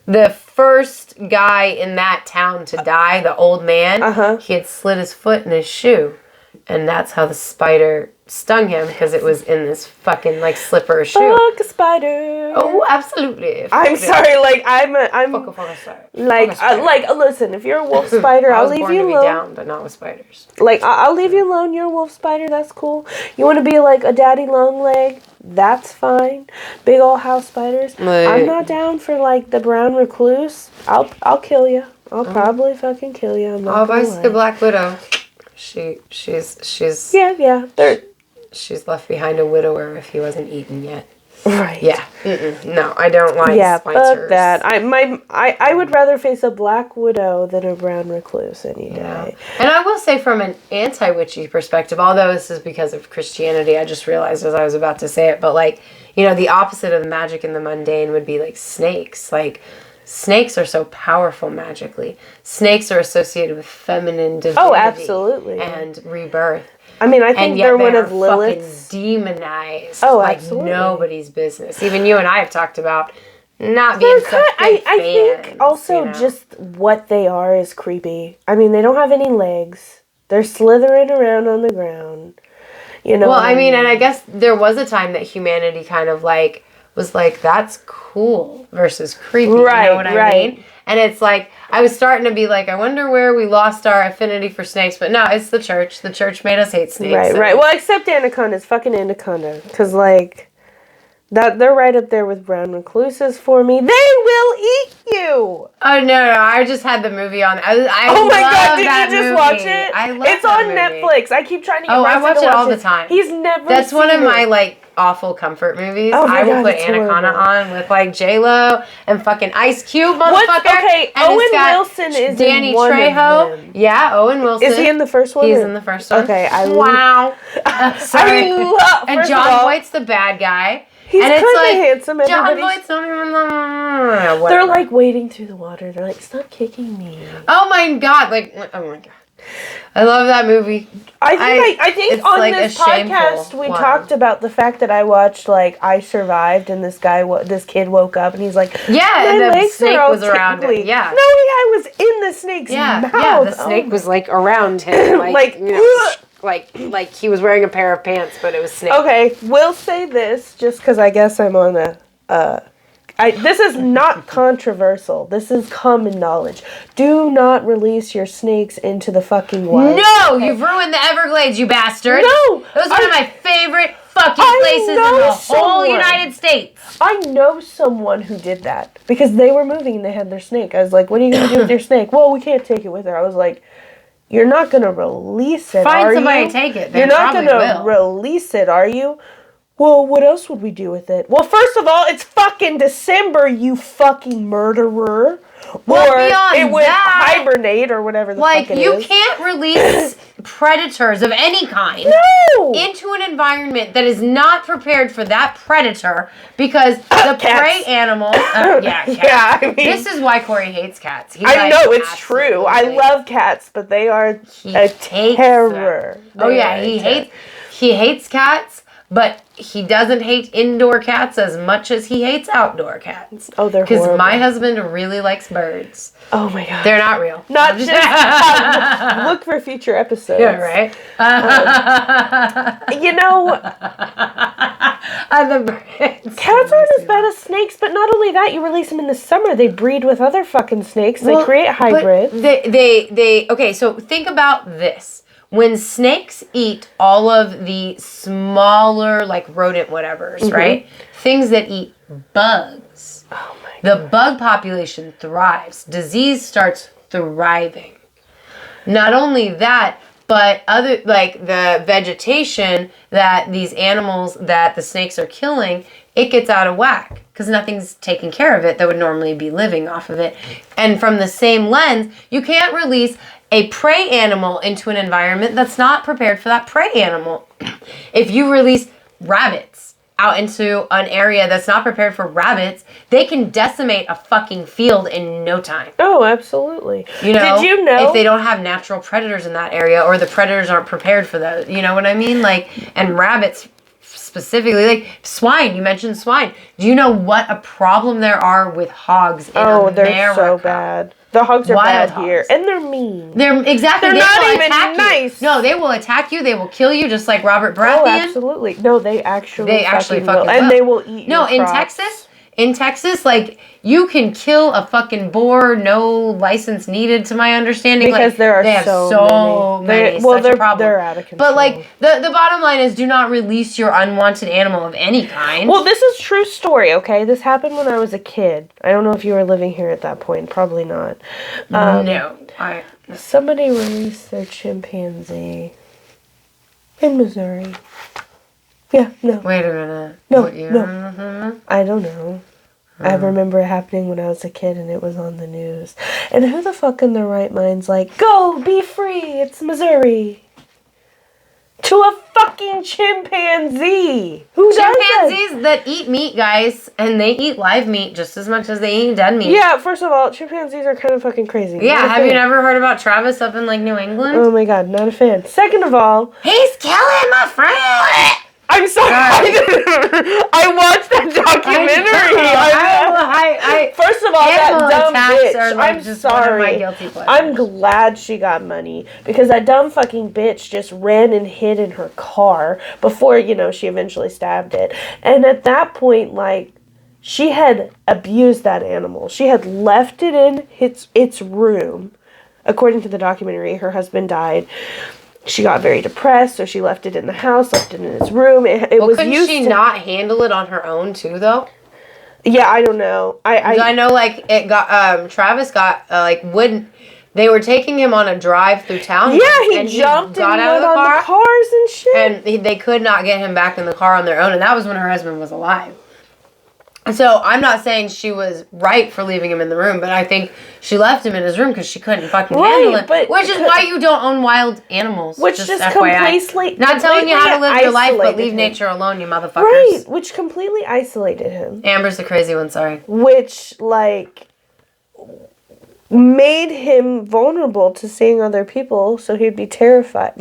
A: the first guy in that town to die, the old man, he had slit his foot in his shoe. And that's how the spider stung him, because it was in this fucking, like, slipper shoe.
B: Fuck a spider.
A: Oh, absolutely.
B: I'm sorry, like, I'm
A: Fuck a spider.
B: like, listen, if you're a wolf spider, I'll leave you alone.
A: I was born to be down, but not with spiders.
B: Like, I'll leave you alone. You're a wolf spider. That's cool. You want to be like a daddy long leg? That's fine. Big old house spiders. I'm not down for, like, the brown recluse. I'll kill you. I'll probably fucking kill you. I'm not
A: if I see the Black Widow, she's
B: yeah.
A: She's left behind a widower if he wasn't eaten yet.
B: Right.
A: Yeah. No, I don't like spiders.
B: Fuck that. I would rather face a Black Widow than a brown recluse any day.
A: And I will say, from an anti-witchy perspective, although this is because of Christianity, I just realized as I was about to say it, but, like, you know, the opposite of the magic and the mundane would be, like, snakes. Like, snakes are so powerful magically. Snakes are associated with feminine divinity.
B: Oh, absolutely.
A: And rebirth.
B: I mean, I think they're one of
A: Lilith's. Demonized.
B: Oh,
A: like
B: absolutely.
A: Nobody's business. Even you and I have talked about not being such big fans.
B: I think also just what they are is creepy. I mean, they don't have any legs. They're slithering around on the ground. You know.
A: Well, I mean, and I guess there was a time that humanity kind of, like, was like, that's cool versus creepy.
B: Right,
A: you know what I mean? And it's like, I was starting to be like, I wonder where we lost our affinity for snakes. But no, it's the church. The church made us hate snakes.
B: Right. Well, except anacondas. Fucking anaconda. Because, like, they're right up there with brown recluses for me. They will eat you!
A: Oh, no. I just had the movie on.
B: Oh my god, did you just watch it?
A: I love
B: It's on Netflix. I keep trying to get
A: I watch it all the time.
B: He's never
A: That's
B: seen
A: one of
B: it.
A: my, like, awful comfort movies.
B: Oh my
A: I will
B: God,
A: put
B: it's
A: Anaconda
B: horrible.
A: on with, like, J-Lo and fucking Ice Cube, motherfucker.
B: Okay,
A: and
B: Owen
A: it's got
B: Wilson is
A: Danny
B: in one
A: Trejo.
B: of them.
A: Yeah, Owen Wilson.
B: Is he in the first one?
A: He's in the first one.
B: Okay,
A: Wow. Sorry. And John Voight's the bad guy.
B: He's
A: kind of
B: handsome.
A: John Voight's not even the...
B: They're, like, wading through the water. They're like, stop kicking me.
A: Oh my god. Like, oh my god. I love that movie.
B: I think on like this podcast we talked about the fact that I watched, like, I Survived, and this kid woke up and he's like,
A: and the snake was around him. Yeah.
B: No, I was in the snake's mouth.
A: Yeah, the snake was, like, around him. Like, you know, like he was wearing a pair of pants, but it was snake.
B: Okay, we'll say this just because I guess I'm on this is not controversial. This is common knowledge. Do not release your snakes into the fucking wild.
A: No! Okay. You've ruined the Everglades, you bastard!
B: No!
A: It was one of my favorite fucking places in the whole United States.
B: I know someone who did that. Because they were moving and they had their snake. I was like, what are you going to do with your snake? Well, we can't take it with her. I was like, you're not going to release it, are you?
A: Find somebody to take it.
B: You're not going to release it, are you? Well, what else would we do with it? Well, first of all, it's fucking December, you fucking murderer.
A: Well,
B: or
A: beyond
B: it would
A: that,
B: hibernate or whatever the fuck it is.
A: Like, you can't release predators of any kind into an environment that is not prepared for that predator because the prey animal... cats.
B: Yeah, I mean...
A: This is why Corey hates cats.
B: I know, it's true. I love cats, but they are a terror.
A: Oh, yeah, he hates cats. But he doesn't hate indoor cats as much as he hates outdoor cats.
B: Oh, they're horrible.
A: Because my husband really likes birds.
B: Oh, my God.
A: They're not real.
B: Not just... look for future episodes.
A: Yeah, right?
B: You know...
A: the birds.
B: Cats aren't as bad as snakes, but not only that, you release them in the summer, they breed with other fucking snakes. They create hybrids.
A: Okay, so think about this. When snakes eat all of the smaller, like, rodent whatevers, right? Things that eat bugs.
B: Oh my God.
A: The bug population thrives. Disease starts thriving. Not only that, but other, like, the vegetation that these animals that the snakes are killing, it gets out of whack because nothing's taking care of it that would normally be living off of it. And from the same lens, you can't release a prey animal into an environment that's not prepared for that prey animal. If you release rabbits out into an area that's not prepared for rabbits, they can decimate a fucking field in no time.
B: Oh, absolutely.
A: Did
B: you know?
A: If they don't have natural predators in that area, or the predators aren't prepared for those, you know what I mean? And rabbits specifically, swine, you mentioned swine. Do you know what a problem there are with hogs in America?
B: They're so bad. The hogs are
A: Wild
B: bad here, and they're mean.
A: They're
B: not even nice.
A: No, they will attack you. They will kill you, just like Robert Baratheon.
B: Oh, absolutely. No, they actually fucking will.
A: will.
B: And they will eat your crops.
A: In Texas, you can kill a fucking boar, no license needed, to my understanding.
B: Because they have so many. They're out of control.
A: But the bottom line is, do not release your unwanted animal of any kind.
B: Well, this is true story, okay? This happened when I was a kid. I don't know if you were living here at that point. Probably not.
A: No.
B: Somebody released their chimpanzee in Missouri. Yeah, no.
A: Wait a minute.
B: No. I don't know. I remember it happening when I was a kid and it was on the news. And who the fuck in their right mind's like, go, be free, it's Missouri. To a fucking chimpanzee. Who does that?
A: Chimpanzees that eat meat, guys, and they eat live meat just as much as they eat dead meat.
B: Yeah, first of all, chimpanzees are kind of fucking crazy.
A: Yeah, have you never heard about Travis up in New England?
B: Oh my god, not a fan. Second of all,
A: he's killing my friend.
B: I'm sorry. I watched that documentary. First of all, that dumb bitch. I'm sorry. I'm glad she got money because that dumb fucking bitch just ran and hid in her car before, she eventually stabbed it. And at that point, she had abused that animal. She had left it in its room. According to the documentary, her husband died. She got very depressed, so she left it in the house, left it in its room.
A: Couldn't she not handle it on her own too, though?
B: Yeah, I don't know.
A: I know, it got Travis got wouldn't. They were taking him on a drive through town.
B: Yeah, he jumped and went on the cars and shit.
A: And they could not get him back in the car on their own, and that was when her husband was alive. So I'm not saying she was right for leaving him in the room, but I think she left him in his room because she couldn't fucking handle it. Which is why you don't own wild animals.
B: Which just completely
A: not telling you how to live your life, but leave nature alone, you motherfuckers.
B: Right, which completely isolated him.
A: Amber's the crazy one, sorry.
B: Which made him vulnerable to seeing other people, so he'd be terrified.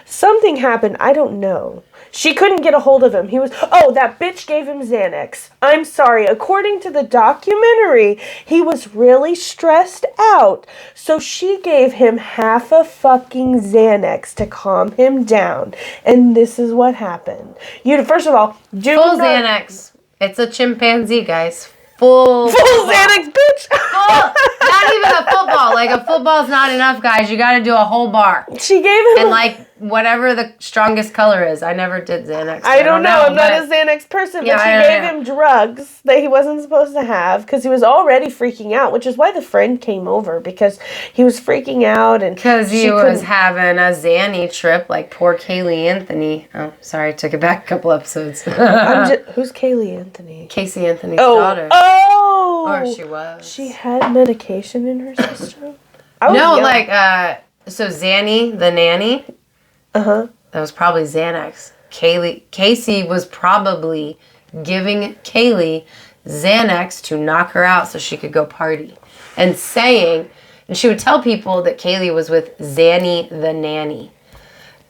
B: Something happened, I don't know. She couldn't get a hold of him. That bitch gave him Xanax. I'm sorry. According to the documentary, he was really stressed out. So she gave him half a fucking Xanax to calm him down. And this is what happened. First of all,
A: Xanax. It's a chimpanzee, guys. Full
B: Xanax, bitch.
A: Not even a football. A football's not enough, guys. You got to do a whole bar.
B: She gave him
A: whatever the strongest color is. I never did Xanax. So
B: I don't know. I'm not a Xanax person, but she gave him drugs that he wasn't supposed to have because he was already freaking out, which is why the friend came over, because he was freaking out and
A: because he was having a Xanny trip like poor Kaylee Anthony. Oh, sorry, took it back a couple episodes.
B: Who's Kaylee Anthony?
A: Casey Anthony's daughter.
B: Oh,
A: or she was.
B: She had medication in her system.
A: So Zanny, the nanny.
B: Uh-huh.
A: That was probably Xanax. Casey was probably giving Kaylee Xanax to knock her out so she could go party. And she would tell people that Kaylee was with Zanny the nanny.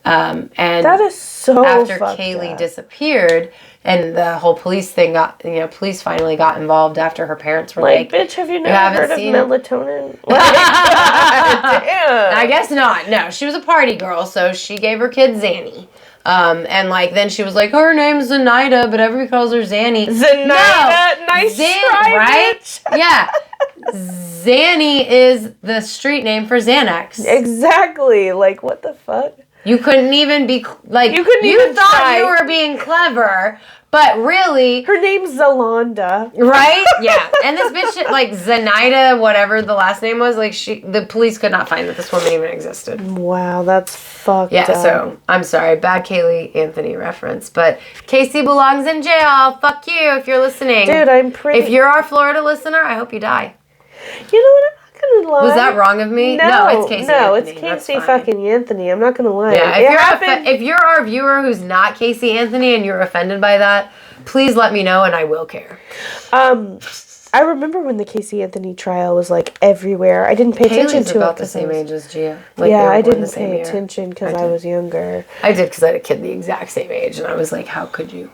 A: And
B: that is so
A: after Kaylee disappeared and the whole police thing police finally got involved after her parents were
B: bitch, have you never heard of melatonin?
A: Damn. I guess not. No, she was a party girl, so she gave her kid Zanny. Then she was her name's Zenaida, but everybody calls her Zanny.
B: Zenaida? Nice try,
A: right?
B: Bitch.
A: Yeah. Zanny is the street name for Xanax.
B: Exactly. What the fuck?
A: You couldn't even be you thought you were being clever, but really
B: her name's Zalonda.
A: Right? Yeah. And this bitch Zenaida, whatever the last name was, the police could not find that this woman even existed.
B: Wow, that's fucked up.
A: Yeah, so I'm sorry, bad Kaylee Anthony reference. But Casey belongs in jail. Fuck you if you're listening.
B: Dude,
A: if you're our Florida listener, I hope you die.
B: You know what? Gonna lie.
A: Was that wrong of me?
B: No,
A: it's Casey Anthony.
B: It's Casey fucking Anthony. I'm not gonna lie.
A: Yeah, if you're our viewer who's not Casey Anthony and you're offended by that, please let me know and I will care.
B: I remember when the Casey Anthony trial was like everywhere. I didn't pay attention to it.
A: About the same age as Gia.
B: I didn't pay attention because I was younger.
A: I did because I had a kid the exact same age, and I was like, how could you?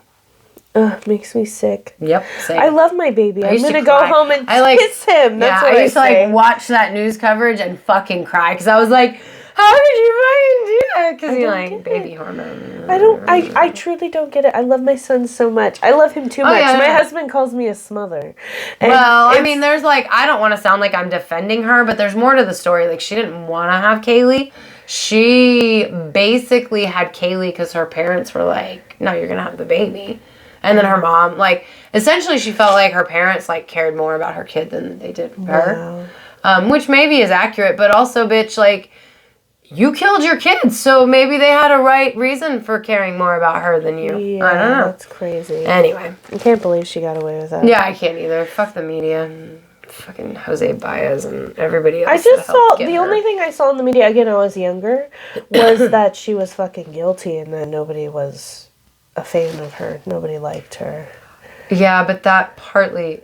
B: Makes me sick.
A: Yep, same.
B: I love my baby. I'm gonna go home and kiss him. That's what I used to
A: watch that news coverage and fucking cry because I was like, how did you fucking do that? Because you're like, baby hormone.
B: I truly don't get it. I love my son so much. I love him too much. My husband calls me a smother. And
A: I mean, there's like, I don't want to sound like I'm defending her, but there's more to the story. Like, she didn't want to have Kaylee. She basically had Kaylee because her parents were like, no, you're going to have the baby. And then her mom, like, essentially she felt like her parents, like, cared more about her kid than they did her. Which maybe is accurate, but also, bitch, like, you killed your kids, so maybe they had a right reason for caring more about her than you.
B: Yeah,
A: I don't know.
B: That's crazy.
A: Anyway.
B: I can't believe she got away with that.
A: Yeah, I can't either. Fuck the media. Fucking Jose Baez and everybody else.
B: I just saw, the only thing I saw in the media, again, I was younger, was that she was fucking guilty and that nobody was a fan of her. Nobody liked her.
A: Yeah, but that partly,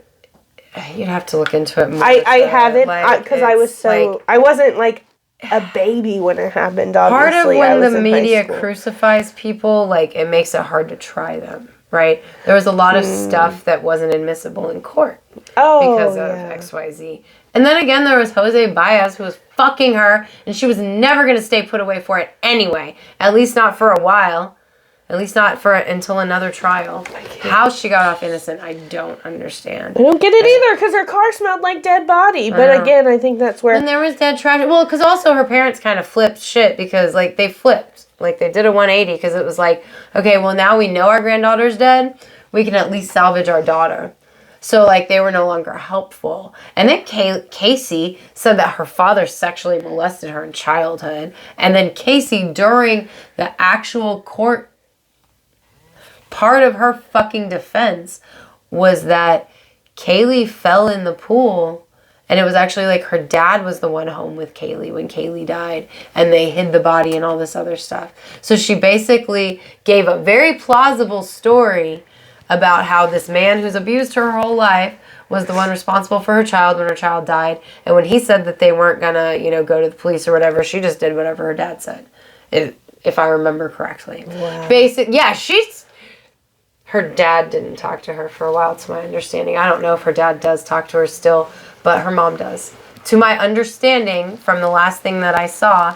A: you'd have to look into it more.
B: I haven't, because I was so, like, I wasn't like a baby when it happened, obviously.
A: Part of when the media crucifies people, like, it makes it hard to try them, right? There was a lot of stuff that wasn't admissible in court because of XYZ. And then again, there was Jose Baez who was fucking her, and she was never going to stay put away for it anyway. At least not for a while. At least not for until another trial. How she got off innocent, I don't understand.
B: I don't get it either, because her car smelled like dead body. But again, I think that's where...
A: And there was dead trash. Well, because also her parents kind of flipped shit, because, like, they flipped. Like, they did a 180, because it was like, okay, well, now we know our granddaughter's dead. We can at least salvage our daughter. So, like, they were no longer helpful. And then Casey said that her father sexually molested her in childhood. And then Casey, during the actual court, part of her fucking defense was that Kaylee fell in the pool, and it was actually like her dad was the one home with Kaylee when Kaylee died, and they hid the body and all this other stuff. So she basically gave a very plausible story about how this man who's abused her whole life was the one responsible for her child when her child died, and when he said that they weren't gonna, go to the police or whatever, she just did whatever her dad said, if I remember correctly. Wow. Her dad didn't talk to her for a while, to my understanding. I don't know if her dad does talk to her still, but her mom does. To my understanding, from the last thing that I saw,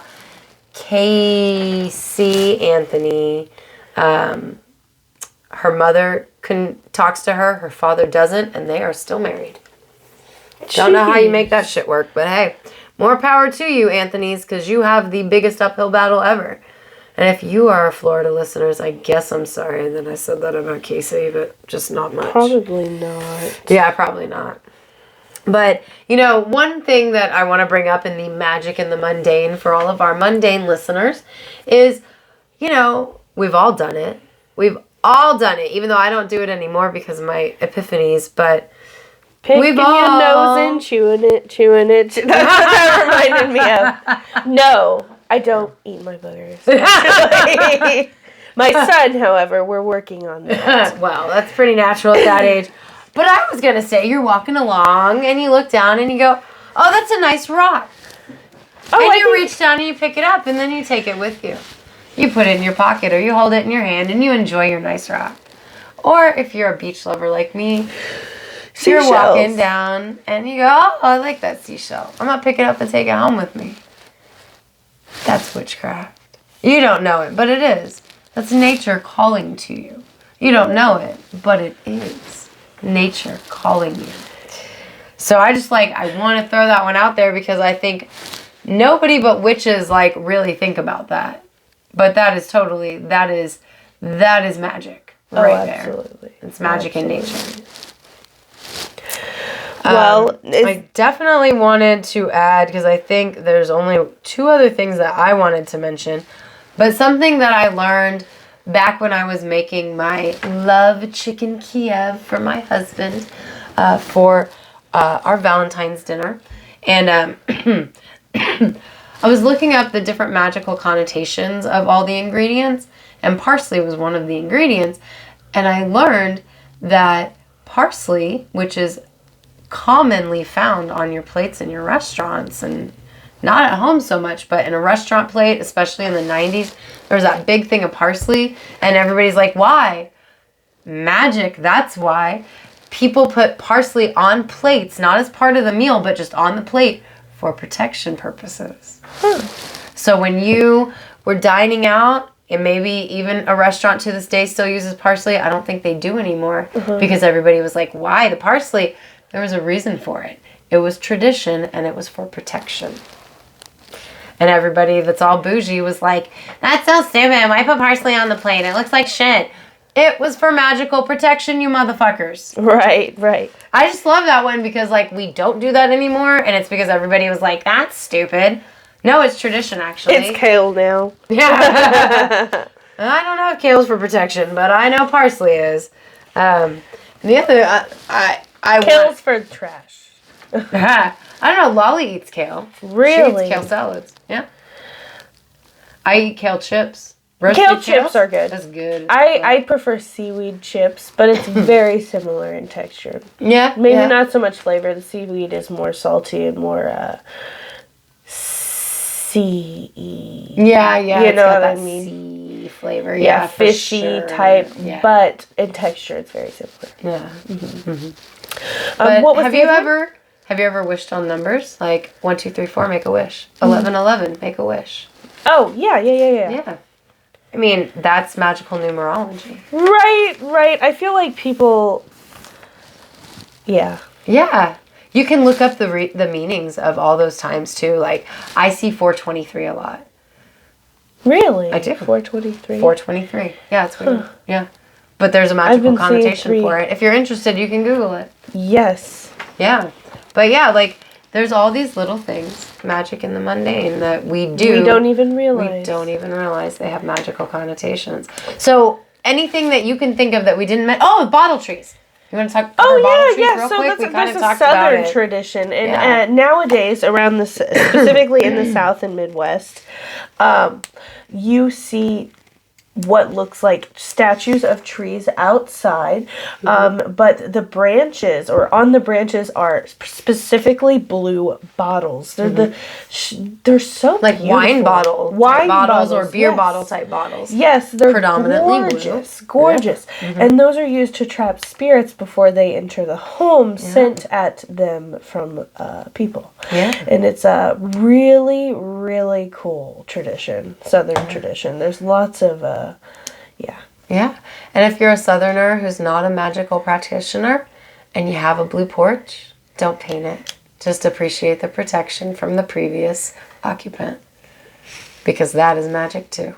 A: Casey Anthony, her mother talks to her, her father doesn't, and they are still married. Jeez. Don't know how you make that shit work, but hey, more power to you, Anthony's, because you have the biggest uphill battle ever. And if you are Florida listeners, I guess I'm sorry that I said that about Casey, but just not much.
B: Probably not.
A: Yeah, probably not. But, one thing that I want to bring up in the magic and the mundane for all of our mundane listeners is, we've all done it. We've all done it, even though I don't do it anymore because of my epiphanies, but
B: picking your nose and chewing it. That's what that reminded me of. No. I don't eat my boogers. My son, however, we're working on that.
A: Well, that's pretty natural at that age. But I was going to say, you're walking along and you look down and you go, oh, that's a nice rock. And you reach down and you pick it up and then you take it with you. You put it in your pocket or you hold it in your hand and you enjoy your nice rock. Or if you're a beach lover like me, you're walking down and you go, oh, I like that seashell. I'm going to pick it up and take it home with me. That's witchcraft. You don't know it, but it is. That's nature calling to you. You don't know it, but it is nature calling you. So I want to throw that one out there because I think nobody but witches really think about that. But that is magic right there. Absolutely. It's magic in nature. Well, I definitely wanted to add, because I think there's only two other things that I wanted to mention, but something that I learned back when I was making my love chicken Kiev for my husband for our Valentine's dinner. And I was looking up the different magical connotations of all the ingredients, and parsley was one of the ingredients, and I learned that parsley, which is commonly found on your plates in your restaurants and not at home so much, but in a restaurant plate, especially in the 90s, there was that big thing of parsley, and everybody's like, why? Magic, that's why. People put parsley on plates, not as part of the meal, but just on the plate for protection purposes. So when you were dining out, and maybe even a restaurant to this day still uses parsley, I don't think they do anymore, because everybody was like, why the parsley? There was a reason for it. It was tradition, and it was for protection. And everybody that's all bougie was like, that's so stupid. Why put parsley on the plate? It looks like shit. It was for magical protection, you motherfuckers.
B: Right.
A: I just love that one because, like, we don't do that anymore. And it's because everybody was like, that's stupid. No, it's tradition, actually.
B: It's kale now.
A: Yeah. I don't know if kale's for protection, but I know parsley is. The other,
B: Kale's for trash.
A: I don't know. Lolly eats kale.
B: Really?
A: She eats kale salads. Yeah. I eat kale chips. Roasted
B: Kale chips are good.
A: That's good.
B: I prefer seaweed chips, but it's very similar in texture.
A: Yeah.
B: Maybe not so much flavor. The seaweed is more salty and more sea.
A: Yeah.
B: You know what I mean?
A: Sea flavor.
B: Yeah, fishy
A: sure.
B: type,
A: Yeah.
B: but in texture it's very similar.
A: Yeah.
B: But
A: What was have you ever wished on numbers? Like 1, 2, 3, 4, make a wish. 11, 11, make a wish.
B: Oh, yeah.
A: Yeah. I mean, that's magical numerology.
B: Right. I feel like people... Yeah.
A: Yeah. You can look up the meanings of all those times, too. Like, I see 423 a lot.
B: Really?
A: I do.
B: 423?
A: 423. Yeah, it's weird. Yeah. But there's a magical connotation for it. If you're interested, you can Google it.
B: Yes.
A: Yeah. But yeah, like, there's all these little things, magic in the mundane, that we do.
B: We don't even realize.
A: We don't even realize they have magical connotations. So, anything that you can think of that we didn't mention. Oh, bottle trees. You want to talk about bottle trees real
B: so
A: quick?
B: That's a southern tradition. And nowadays, around the, specifically in the South and Midwest, you see what looks like statues of trees outside, but the branches, or on the branches, are specifically blue bottles. They're they're so
A: like
B: beautiful.
A: wine bottles or beer bottle type bottles.
B: Yes, they're
A: predominantly
B: gorgeous. And those are used to trap spirits before they enter the home, sent at them from people.
A: Yeah,
B: and it's a really, really cool tradition, southern tradition. There's lots of
A: Yeah. And if you're a southerner who's not a magical practitioner and you have a blue porch, don't paint it. Just appreciate the protection from the previous occupant, because that is magic too.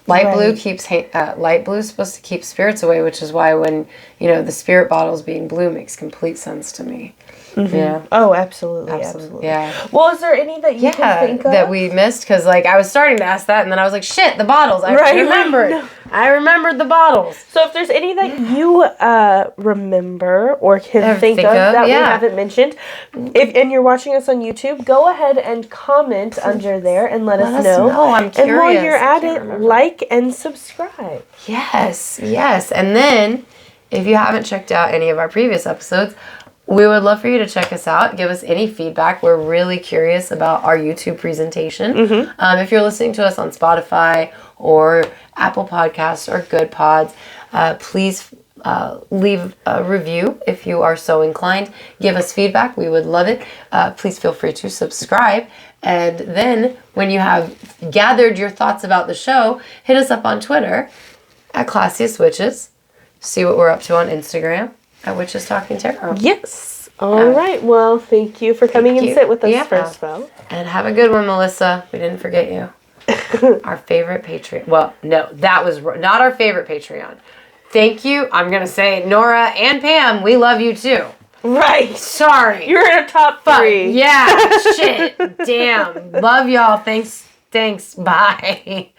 A: Light blue keeps light blue is supposed to keep spirits away, which is why when, the spirit bottles being blue makes complete sense to me. Yeah.
B: Oh, absolutely.
A: Yeah.
B: Well, is there any that you can think of?
A: That we missed? Because, I was starting to ask that, and then I was like, shit, the bottles. I remembered. No. I remembered the bottles.
B: So if there's any that you remember or can think of that we haven't mentioned, and you're watching us on YouTube, go ahead and comment under there and let us know.
A: I'm curious.
B: And while you're at it, like and subscribe.
A: Yes. And then, if you haven't checked out any of our previous episodes, we would love for you to check us out. Give us any feedback. We're really curious about our YouTube presentation. If you're listening to us on Spotify or Apple Podcasts or Good Pods, please leave a review if you are so inclined. Give us feedback. We would love it. Please feel free to subscribe. And then when you have gathered your thoughts about the show, hit us up on Twitter at Classiest Witches. See what we're up to on Instagram at Witches Talking Tarot.
B: Yes. All right. Well, thank you for coming and sit with us for a spell.
A: And have a good one, Melissa. We didn't forget you. Our favorite Patreon. Well, no, that was not our favorite Patreon. Thank you. I'm going to say Nora and Pam, we love you too.
B: Right.
A: Sorry.
B: You're in our top 3.
A: Yeah. Shit. Damn. Love y'all. Thanks. Bye.